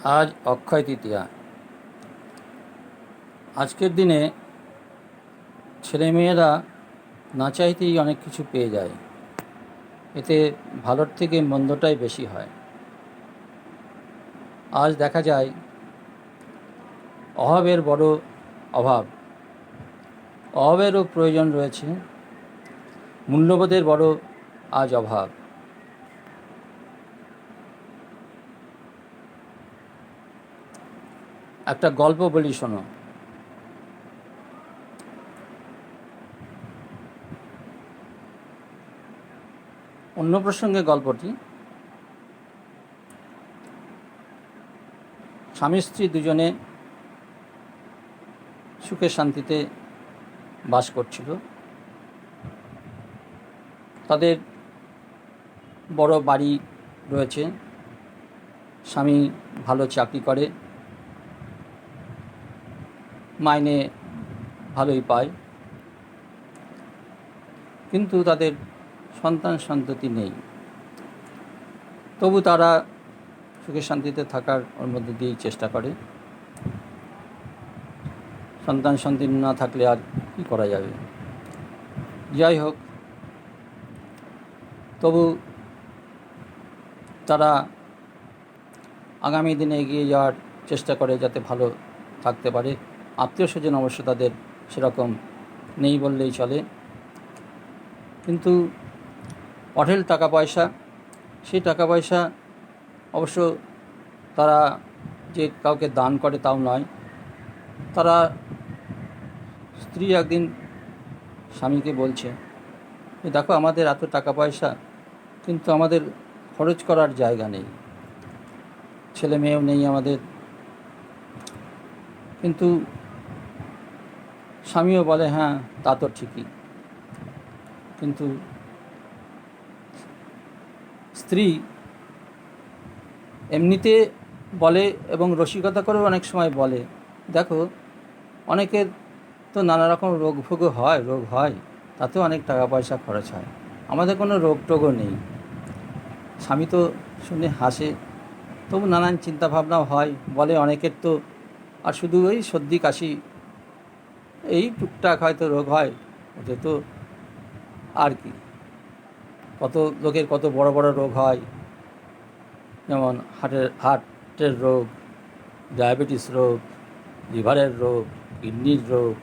আজ অক্ষয় তৃতীয়া। আজকের দিনে ছেলেমেয়েরা না চাইতেই অনেক কিছু পেয়ে যায়। এতে ভালোর থেকে মন্দটাই বেশি হয়। আজ দেখা যায় অভাবের বড় অভাব, অভাবেরও প্রয়োজন রয়েছে, মূল্যবোধের বড় আজ অভাব। একটা গল্প বলি, শোনো। অন্য প্রসঙ্গে গল্পটি। স্বামী স্ত্রী দুজনে সুখে শান্তিতে বাস করছিল। তাদের বড় বাড়ি রয়েছে, স্বামী ভালো চাকরি করে, মাইনে ভালোই পায়, কিন্তু তাদের সন্তান সন্ততি নেই। তবু তারা সুখে শান্তিতে থাকার ওর মধ্যে দিয়েই চেষ্টা করে। সন্তান সন্ততি না থাকলে আর কী করা যাবে। যাই হোক, তবু তারা আগামী দিনে এগিয়ে যাওয়ার চেষ্টা করে যাতে ভালো থাকতে পারে। আত্মীয় স্বজন অবশ্য তাদের সেরকম নেই বললেই চলে, কিন্তু অঢেল টাকা পয়সা। সেই টাকা পয়সা অবশ্য তারা যে কাউকে দান করে তাও নয়। তারা স্ত্রী একদিন স্বামীকে বলছে, দেখো আমাদের এত টাকা পয়সা, কিন্তু আমাদের খরচ করার জায়গা নেই, ছেলে মেয়েও নেই আমাদের। কিন্তু স্বামীও বলে, হ্যাঁ তা তো ঠিকই। কিন্তু স্ত্রী এমনিতে বলে এবং রসিকতা করেও অনেক সময় বলে, দেখো অনেকের তো নানা রকম রোগ হয়, তাতেও অনেক টাকা পয়সা খরচ হয়, আমাদের কোনো রোগ টোগও নেই। স্বামী তো শুনে হাসে, তবু নানান চিন্তাভাবনাও হয়, বলে অনেকের তো আর শুধু ওই সর্দি কাশি এই টুকটাক হয়তো রোগ হয়, ওতে তো আর কি। কত লোকের কত বড় বড় রোগ হয়, যেমন হার্টের রোগ, ডায়াবেটিস রোগ, লিভারের রোগ, কিডনির রোগ,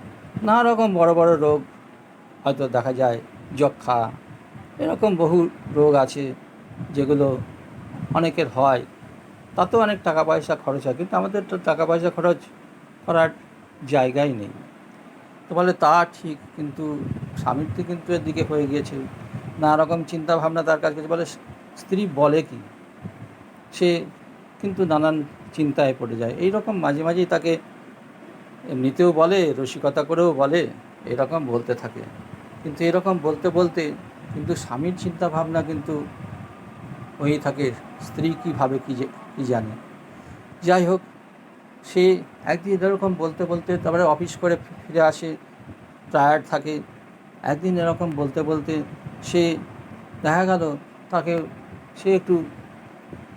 নানা রকম বড় বড় রোগ হয়তো দেখা যায়, যক্ষা, এরকম বহু রোগ আছে যেগুলো অনেকের হয়, তাতেও অনেক টাকা পয়সা খরচ হয়, কিন্তু আমাদের তো টাকা পয়সা খরচ করার জায়গাই নেই। তো বলে তা ঠিক, কিন্তু স্বামীর তো কিন্তু এদিকে হয়ে গিয়েছে, নানা রকম চিন্তাভাবনা তার কাছে। বলে স্ত্রী বলে কি, সে কিন্তু নানান চিন্তায় পড়ে যায়। এই রকম মাঝে মাঝেই তাকে এমনিতেও বলে, রসিকতা করেও বলে, এরকম বলতে থাকে। কিন্তু এরকম বলতে বলতে কিন্তু স্বামীর চিন্তা ভাবনা কিন্তু হয়েই থাকে, স্ত্রী কী ভাবে কী জানে। যাই হোক, সে একদিন এরকম বলতে বলতে তারপরে অফিস করে ফিরে আসে, টায়ার্ড থাকে। একদিন এরকম বলতে বলতে সে দেখা গেল তাকে সে একটু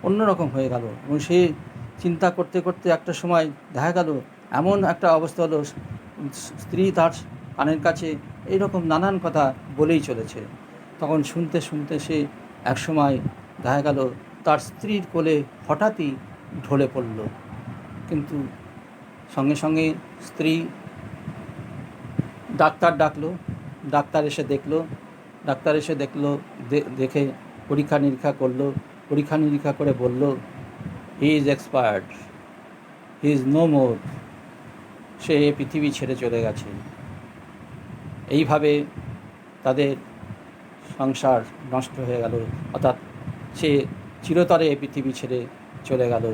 অন্যরকম হয়ে গেল, এবং সে চিন্তা করতে করতে একটা সময় দেখা গেল এমন একটা অবস্থা হলো, স্ত্রী তার কানের কাছে এইরকম নানান কথা বলেই চলেছে। তখন শুনতে শুনতে সে একসময় দেখা গেল তার স্ত্রীর কোলে হঠাৎই ঢলে পড়ল। কিন্তু সঙ্গে সঙ্গে স্ত্রী ডাক্তার ডাকলো, ডাক্তার এসে দেখলো, দেখে পরীক্ষা নিরীক্ষা করলো, পরীক্ষা নিরীক্ষা করে বলল, he is expired, he is no more, সে পৃথিবী ছেড়ে চলে গেছে। এইভাবে তাদের সংসার নষ্ট হয়ে গেল, অর্থাৎ সে চিরতরে পৃথিবী ছেড়ে চলে গেল।